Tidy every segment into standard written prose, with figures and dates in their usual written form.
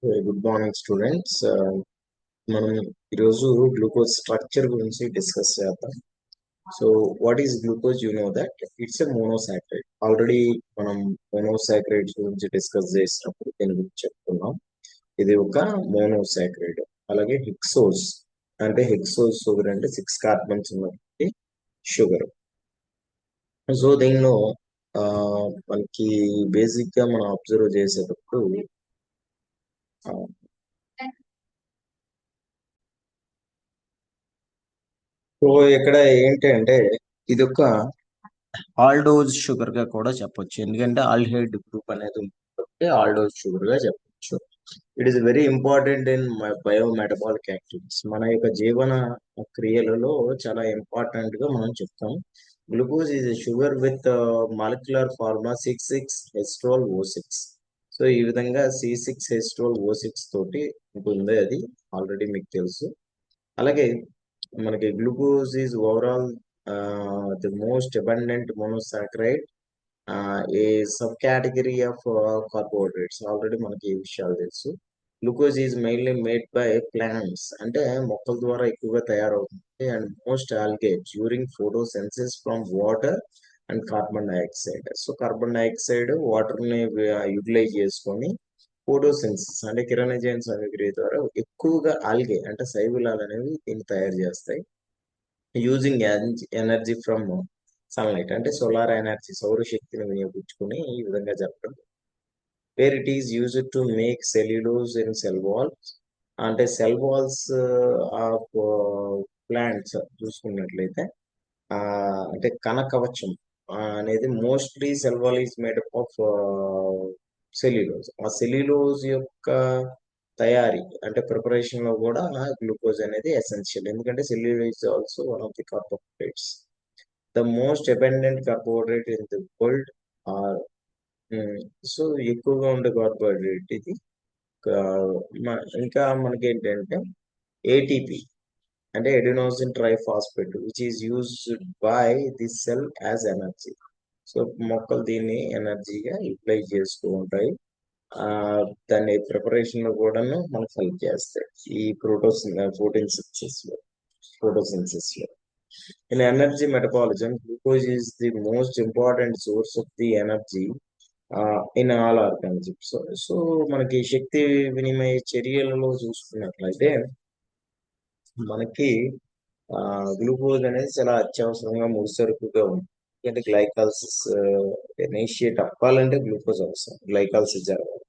Good morning students. మనం ఈరోజు glucose structure గురించి డిస్కస్ చేద్దాం. So what is glucose? You know that it's a monosaccharide. Already మనం monosaccharides గురించి డిస్కస్ చేసినప్పుడు దీని గురించి చెప్పుకున్నాం. ఇది ఒక మోనోసాక్రైడ్. అలాగే హెక్సోజ్ అంటే హెక్సోజ్ షుగర్ అంటే 6 కార్బన్స్ ఉన్నటువంటి షుగర్. సో దీనిలో ఆ, మనకి బేసిక్ గా మనం అబ్జర్వ్ చేసేటప్పుడు సో ఇక్కడ ఏంటంటే ఇది ఒక ఆల్డోజ్ షుగర్ గా కూడా చెప్పొచ్చు. ఎందుకంటే ఆల్డిహైడ్ గ్రూప్ అనేది ఉంది కాబట్టి ఆల్డోజ్ షుగర్ గా చెప్పొచ్చు. It is very important in biometabolic activities. మన యొక్క జీవన క్రియలలో చాలా ఇంపార్టెంట్ గా మనం చెప్తాం. Glucose is sugar with molecular formula 6,6-H12O6. So ఈ విధంగా C6H12O6 తోటి ఉంటుంది. అది ఆల్రెడీ మీకు తెలుసు. అలాగే మనకి glucose is overall the most abundant monosaccharide, A sub category of carbohydrates. Already మనకి ఈ విషయాలు తెలుసు. Glucose is mainly made by plants, అంటే మొక్కల ద్వారా ఎక్కువగా తయారవుతుంది. And most algae during ఫోటోసెన్సిస్ from water and carbon dioxide. So carbon dioxide water ని యూటిలైజ్ చేసుకొని ఫోటోసిన్సిస్ అంటే కిరణజన్య సామగ్రి ద్వారా ఎక్కువగా ఆల్గే అంటే శైవిలాలు అనేవి దీన్ని తయారు చేస్తాయి. యూజింగ్ ఎనర్జీ ఫ్రమ్ సన్లైట్ అంటే సోలార్ ఎనర్జీ, సౌరశక్తిని వినియోగించుకుని ఈ విధంగా చెప్పడం. Where it is used to make cellulose in cell walls. అంటే సెల్ వాల్స్ ఆఫ్ ప్లాంట్స్ చూసుకున్నట్లయితే ఆ అంటే కణకవచం అనేది mostly cell wall is made up of cellulose. ఆ సెల్యులోజ్ యొక్క తయారీ అంటే ప్రిపరేషన్ లో కూడా గ్లూకోజ్ అనేది ఎసెన్షియల్. ఎందుకంటే cellulose also one of the carbohydrates. The most abundant carbohydrate in the world or. So ఎక్కువగా ఉండే కార్బోహైడ్రేట్ ఇది. ఇంకా మనకి ఏంటంటే ఏటీపీ అంటే adenosine triphosphate which is used by the cell as energy. So మొక్కలు దీన్ని ఎనర్జీగా యూటిలైజ్ చేస్తూ ఉంటాయి. ఆ దాన్ని ప్రిపరేషన్ లో కూడాను మనకు హెల్ప్ చేస్తాయి ఈ ఫోటోసిన్సిస్ లో. In energy metabolism glucose is the most important source of the energy in all organisms. So మనకి శక్తి వినిమయ చర్యలలో చూసుకున్నట్లయితే మనకి గ్లూకోజ్ అనేది చాలా అత్యవసరంగా ముడిసరుకుగా ఉంది. ఎందుకంటే గ్లైకాలసిస్ ఇనిషియేట్ అవ్వాలంటే గ్లూకోజ్ అవసరం, గ్లైకాలసిస్ జరగాలి.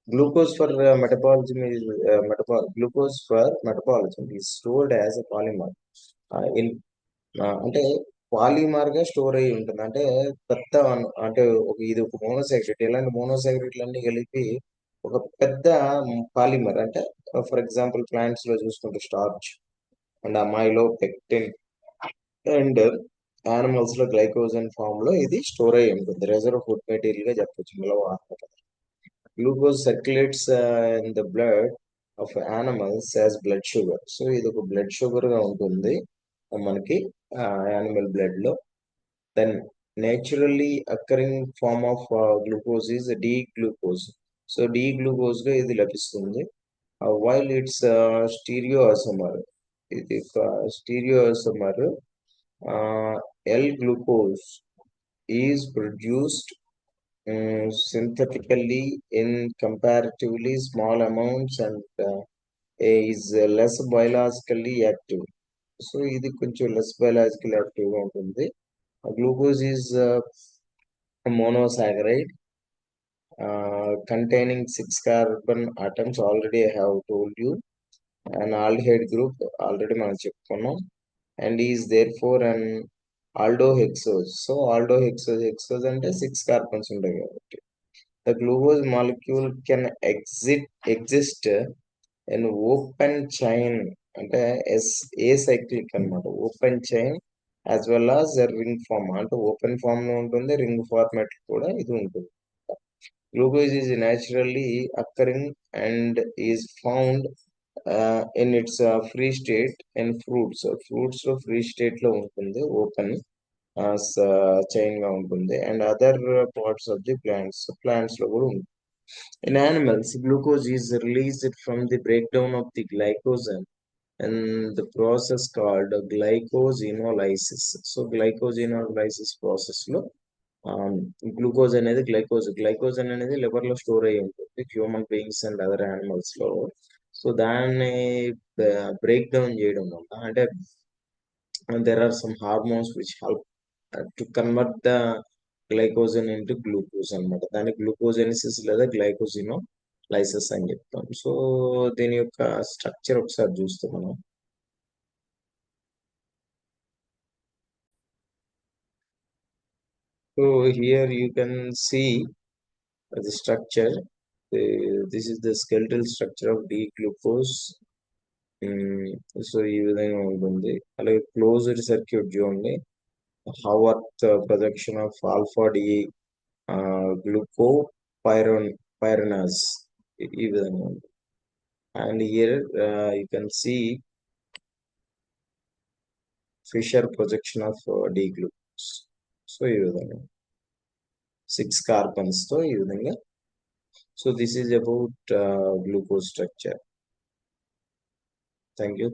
Glucose for metabolism is glucose for metabolism is stored as a polymer in అంటే పాలిమర్ గా స్టోర్ అయ్యి ఉంటుంది. అంటే పెద్ద అంటే ఇది ఒక మోనోసాక్రైడ్. ఇలాంటి మోనోసాక్రైడ్లు అన్ని కలిపి ఒక పెద్ద పాలిమర్. అంటే ఫర్ ఎగ్జాంపుల్ ప్లాంట్స్ లో చూసుకుంటే starch and amylopectin and animals లో గ్లైకోజన్ ఫామ్ లో ఇది స్టోర్ అయ్యి ఉంటుంది. రిజర్వ్ ఫుడ్ మెటీరియల్ గా చెప్పొచ్చు. ఇందులో glucose circulates in the blood of animals as blood sugar. So ఇది ఒక బ్లడ్ షుగర్ గా ఉంటుంది మనకి యానిమల్ బ్లడ్ లో. Then naturally occurring form of glucose is D glucose. So D glucose గా ఇది లభిస్తుంది. వైల్ ఇట్స్ స్టీరియోసమర్, ఇది stereoisomer L glucose is produced synthetically in comparatively small amounts and is less biologically active. So ఇది కొంచెం less biological active గా ఉంటుంది. Glucose is monosaccharide containing 6 carbon atoms. Already I have told you. An aldehyde group already మనం చెప్పుకున్నాం. And is therefore an aldohexose. So aldohexose అంటే 6 carbons ఉంటాయి కాబట్టి the glucose molecule can exist in open chain అంటే acyclic అన్నమాట. Open chain as well as ring form. అంటే open form లో ఉంటుంది, రింగ్ ఫార్మాట్ కూడా ఇది ఉంటుంది. Glucose is naturally occurring and is found in its free state in fruits. Fruits లో free state లో ఉంటుంది, ఓపెన్ చైన్ గా ఉంటుంది. And other parts of the plants లో కూడా ఉంటుంది. In animals, glucose is released from the breakdown of the glycogen and the process called glycosenolysis. So glycosenolysis process లో glucose అనేది గ్లైకోజన్ అనేది లివర్ లో స్టోర్ అయ్యి ఉంటుంది human beings and other animals లో. సో దాన్ని బ్రేక్ డౌన్ చేయడం వల్ల అంటే there are some hormones which help to convert the glycogen into glucose అన్నమాట. దాన్ని గ్లూకోజెనిసిస్ లేదా గ్లైకోజినోలైసిస్ అని చెప్తాం. సో దీని యొక్క స్ట్రక్చర్ ఒకసారి చూస్తే మనం, so here you can see the structure. This is the skeletal structure of D-glucose. So ఈ విధంగా ఉంటుంది. అలాగే క్లోజ్డ్ సర్క్యూట్ చూడండి, Haworth projection of alpha D gluco pyrone pyranose ఈ విధంగా ఉంటుంది. And here you can see Fisher projection of D glucose. So ఈ విధంగా 6 కార్బన్స్ తో ఈ విధంగా. So this is about glucose structure. Thank you.